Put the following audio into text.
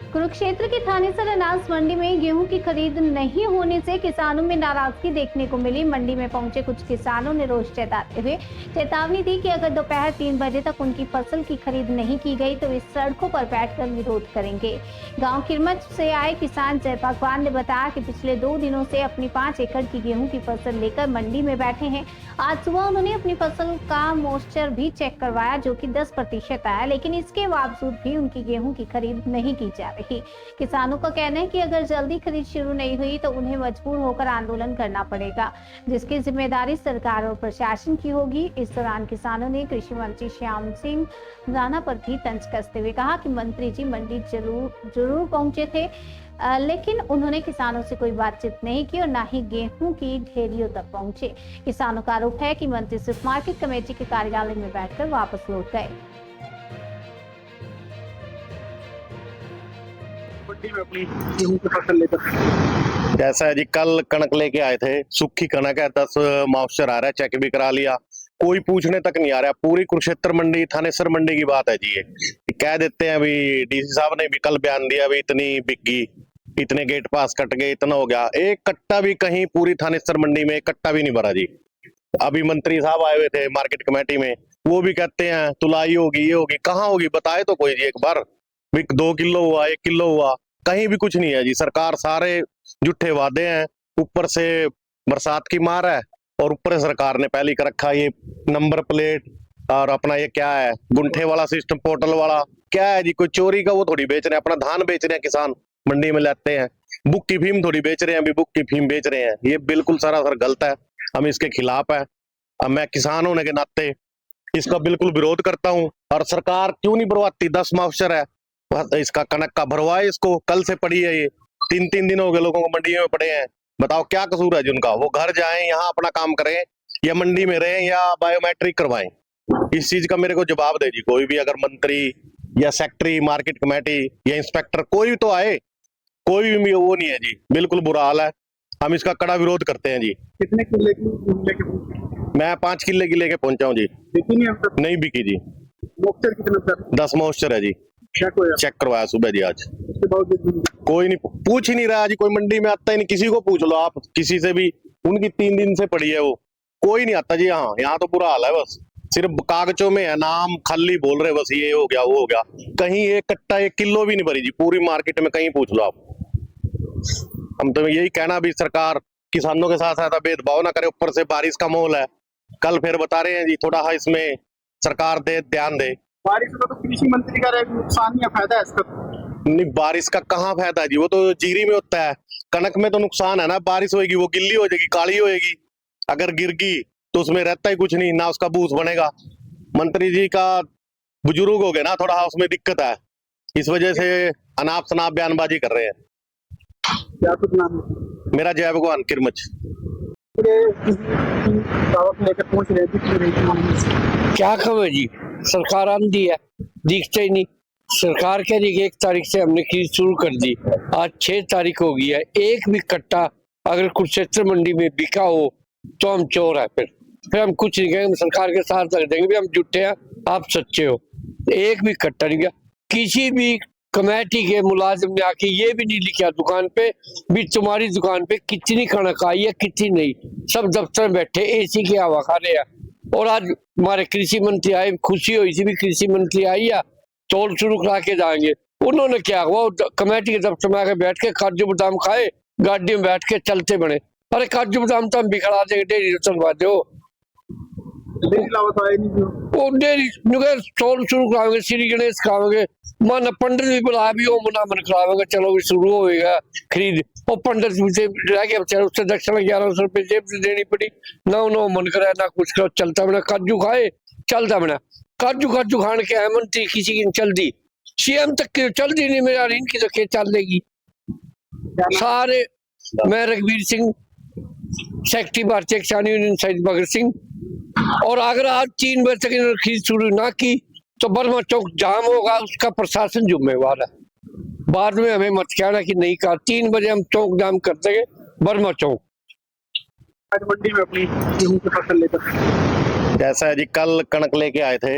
कुरुक्षेत्र के थानेसर अनाज मंडी में गेहूं की खरीद नहीं होने से किसानों में नाराजगी देखने को मिली। मंडी में पहुंचे कुछ किसानों ने रोष जताते हुए चेतावनी दी कि अगर दोपहर 3 बजे तक उनकी फसल की खरीद नहीं की गई तो वे सड़कों पर बैठकर विरोध करेंगे। गांव किरमच से आए किसान जय भगवान ने बताया कि पिछले 2 दिनों से अपनी 5 एकड़ की गेहूं की फसल लेकर मंडी में बैठे हैं। आज सुबह उन्होंने अपनी फसल का मॉइस्चर भी चेक करवाया जो कि 10% आया, लेकिन इसके बावजूद भी उनकी गेहूं की खरीद नहीं की जा रही। किसानों का कहना है कि अगर जल्दी खरीद शुरू नहीं हुई तो उन्हें मजबूर होकर आंदोलन करना पड़ेगा, जिसकी जिम्मेदारी सरकार और प्रशासन की होगी। इस दौरान किसानों ने कृषि मंत्री श्याम सिंह राणा पर भी तंज कसते हुए कहा कि मंत्री जी मंडी जरूर पहुंचे थे, लेकिन उन्होंने किसानों से कोई बातचीत नहीं की और न ही गेहूं की ढेरियों तक पहुंचे। किसानों का आरोप है कि मंत्री सिर्फ मार्केट कमेटी के कार्यालय में बैठकर वापस लौट गए। मंडी में अपनी गेहूं की फसल लेकर जैसा है जी, कल कणक लेके आए थे, सूखी कणक है, 10 मॉइस्चर आ रहा है, चेक भी करा लिया, कोई पूछने तक नहीं आ रहा। पूरी कुरुक्षेत्र मंडी थानेसर मंडी की बात है जी। ये कह देते हैं अभी डीसी साहब ने भी कल बयान दिया, अभी इतनी बिकी, इतने गेट पास कट गए, इतना हो गया। एक कट्टा भी कहीं पूरी थानेसर मंडी में एक कट्टा भी नहीं भरा जी। अभी मंत्री साहब आए हुए थे मार्केट कमेटी में, वो भी कहते हैं तुलाई होगी, ये होगी, कहाँ होगी बताए तो कोई जी। एक बार 2 किलो हुआ, 1 किलो हुआ, कहीं भी कुछ नहीं है जी। सरकार सारे झूठे वादे हैं, ऊपर से बरसात की मार है और ऊपर से सरकार ने पहले कर रखा ये नंबर प्लेट और अपना ये क्या है गुंठे वाला सिस्टम, पोर्टल वाला क्या है जी। कोई चोरी का वो थोड़ी बेच रहे हैं, अपना धान बेच रहे हैं, किसान मंडी में लाते हैं। बुक की फीम थोड़ी बेच रहे हैं, अभी बुक की फीम बेच रहे हैं। ये बिल्कुल सरासर गलत है, हम इसके खिलाफ है। अब मैं किसान होने के नाते इसका बिल्कुल विरोध करता हूँ। और सरकार क्यों नहीं भरवाती? 10 मॉइस्चर है इसका, कनक का भरवाए इसको। कल से पड़ी है ये, 3 दिन हो गए लोगों को मंडियों में पड़े हैं। बताओ क्या कसूर है जी उनका? वो घर जाएं, यहाँ अपना काम करें, या मंडी में रहें, या बायोमेट्रिक करवाएं। इस चीज का मेरे को जवाब दे जी कोई भी, अगर मंत्री या सेक्रेटरी मार्केट कमेटी या इंस्पेक्टर कोई तो आए। कोई भी वो नहीं है जी, बिल्कुल बुरा हाल है। हम इसका कड़ा विरोध करते हैं जी। कितने किले की लेके पहुंचे? मैं 5 किले की लेके पहुंचा हूँ जी। बिकी नहीं अब तक? नहीं बिकी जी। मॉइस्चर कितना था? 10 मॉइस्चर है जी। चेक करवाया सुबह जी आज। उसके बावजूद कोई नहीं पूछ ही नहीं रहा जी, कोई मंडी में आता ही नहीं। किसी को पूछ लो आप, किसी से भी, उनकी 3 दिन से पड़ी है वो, कोई नहीं आता जी। यहाँ तो बुरा हाल है, बस सिर्फ कागजों में है, नाम खाली बोल रहे, बस ये हो गया वो हो गया। कहीं एक कट्टा 1 किलो भी नहीं भरी जी पूरी मार्केट में, कहीं पूछ लो आप। हम तो यही कहना भी सरकार किसानों के साथ साथ भेदभाव ना करे। ऊपर से बारिश का माहौल है, कल फिर बता रहे हैं जी, थोड़ा इसमें सरकार ध्यान दे। बारिश का तो कृषि मंत्री का नुकसान या फायदा है इसका? नहीं, बारिश का कहाँ फायदा जी, वो तो जीरी में होता है। कनक में तो नुकसान है ना, बारिश होगी वो गिल्ली हो जाएगी, काली होएगी। अगर गिर गई तो उसमें रहता ही कुछ नहीं, ना उसका बूस बनेगा। मंत्री जी का बुजुर्ग हो गए ना, थोड़ा उसमें दिक्कत है, इस वजह से अनाप शनाप बयानबाजी कर रहे हैं। क्या कुछ नाम है? मेरा जय भगवान किरमच। दावत लेकर पहुंच रहे थे, क्या खबर जी? सरकार आंधी है, दिखते ही नहीं। सरकार कह रही है 1 तारीख से हमने खरीद शुरू कर दी, आज 6 तारीख हो गई है। एक भी कट्टा अगर कुरुक्षेत्र मंडी में बिका हो तो हम चोर है। फिर हम कुछ नहीं कहेंगे, हम सरकार के साथ रख देंगे भी हम झूठे हैं, आप सच्चे हो। एक भी कट्टा नहीं गया। किसी भी कमेटी के मुलाजिम ने आके ये भी नहीं लिखा दुकान पे भी तुम्हारी दुकान पे कितनी कणक आई है कितनी नहीं। सब दफ्तर में बैठे एसी की हवा खा रहे हैं। और आज हमारे कृषि मंत्री आए, खुशी हुई थी भी कृषि मंत्री आई है, तोल शुरू करा के जाएंगे। उन्होंने क्या हुआ, कमेटी के दफ्तर में आके बैठ के काजू बादाम खाए, गाड़ी में बैठ के चलते बने। अरे काजू बादाम तो हम भी खड़ा देंगे, डेयरी चलवा दो। वो डेयरी तोल शुरू कराएंगे, श्री गणेश कराएंगे, मन पंडित भी बुलाया भी, वो मना मन कराएंगे, चलो भी शुरू होगा खरीद। वो पंडित रह गया बेचारा, उससे दक्षिणा 1100 रुपये जेब से देनी पड़ी। ना मन करे ना कुछ करो, चलता बना काजू खाए, चलता बना काजू खाने के मंत्री किसी की चल दी, सीएम तक की चल दी नहीं, मेरा इनकी तो क्या चल देगी सारे। मैं रघुवीर सिंह, सेक्रेटरी भारतीय किसान यूनियन शहीद भगत सिंह। और अगर आज 3 बजे तक इन्होंने खरीद शुरू ना की तो बर्मा चौक जाम होगा, उसका प्रशासन जिम्मेवार है। बाद में हमें मत कहना कि नहीं कहा, 3 बजे हम चौक जाम कर देंगे, बर्मा चौक। आज मंडी में अपनी गेहूं की फसल लेकर जैसा है जी, कल कणक लेके आए थे,